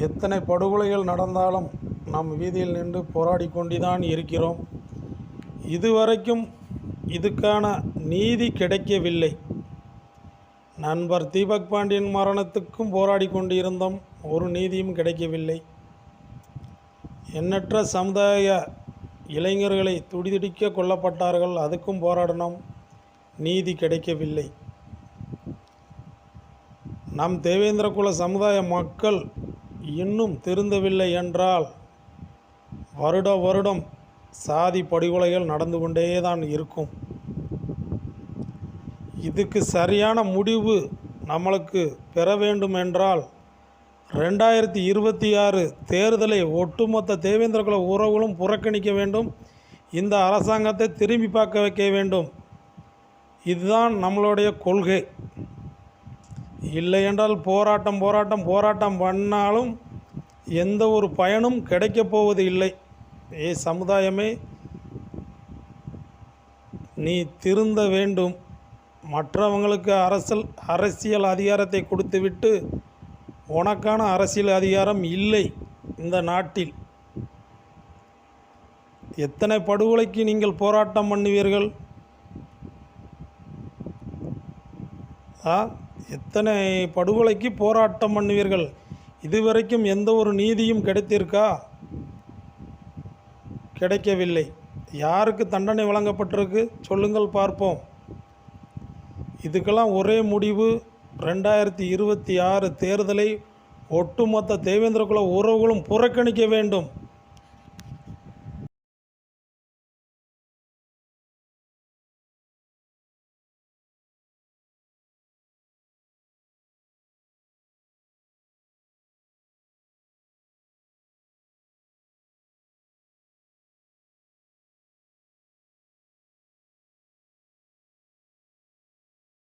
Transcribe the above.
எத்தனை படுகொலைகள் நடந்தாலும் நாம் வீதியில் நின்று போராடி கொண்டுதான் இருக்கிறோம். இதுவரைக்கும் இதுக்கான நீதி கிடைக்கவில்லை. நண்பர் தீபக் பாண்டியன் மரணத்துக்கும் போராடி கொண்டிருந்தோம், ஒரு நீதியும் கிடைக்கவில்லை. எண்ணற்ற சமுதாய இளைஞர்களை துடிதுடிக்க கொல்லப்பட்டார்கள், அதுக்கும் போராடினோம், நீதி கிடைக்கவில்லை. நம் தேவேந்திர குல சமுதாய மக்கள் இன்னும் திருந்தவில்லை என்றால் வருடம் சாதி படுகொலைகள் நடந்து கொண்டே தான் இருக்கும். இதுக்கு சரியான முடிவு நம்மளுக்கு பெற வேண்டும் என்றால் 2026 தேர்தலை ஒட்டுமொத்த தேவேந்திர குல உறவுகளும் புறக்கணிக்க வேண்டும். இந்த அரசாங்கத்தை திரும்பி பார்க்க வைக்க வேண்டும். இதுதான் நம்மளுடைய கொள்கை. இல்லை என்றால் போராட்டம் பண்ணாலும் எந்த ஒரு பயனும் கிடைக்கப் போவது இல்லை. சமுதாயமே, நீ திருந்த வேண்டும். மற்றவங்களுக்கு அரசியல் அதிகாரத்தை கொடுத்துவிட்டு உனக்கான அரசியல் அதிகாரம் இல்லை இந்த நாட்டில். எத்தனை படுகொலைக்கு நீங்கள் போராட்டம் பண்ணுவீர்கள்? எத்தனை படுகொலைக்கு போராட்டம் பண்ணுவீர்கள்? இதுவரைக்கும் எந்த ஒரு நீதியும் கிடைத்திருக்கா? கிடைக்கவில்லை. யாருக்கு தண்டனை வழங்கப்பட்டிருக்கு சொல்லுங்கள் பார்ப்போம். இதுக்கெல்லாம் ஒரே முடிவு, 2026 தேர்தலை ஒட்டுமொத்த தேவேந்திர குல உறவுகளும் புறக்கணிக்க வேண்டும்.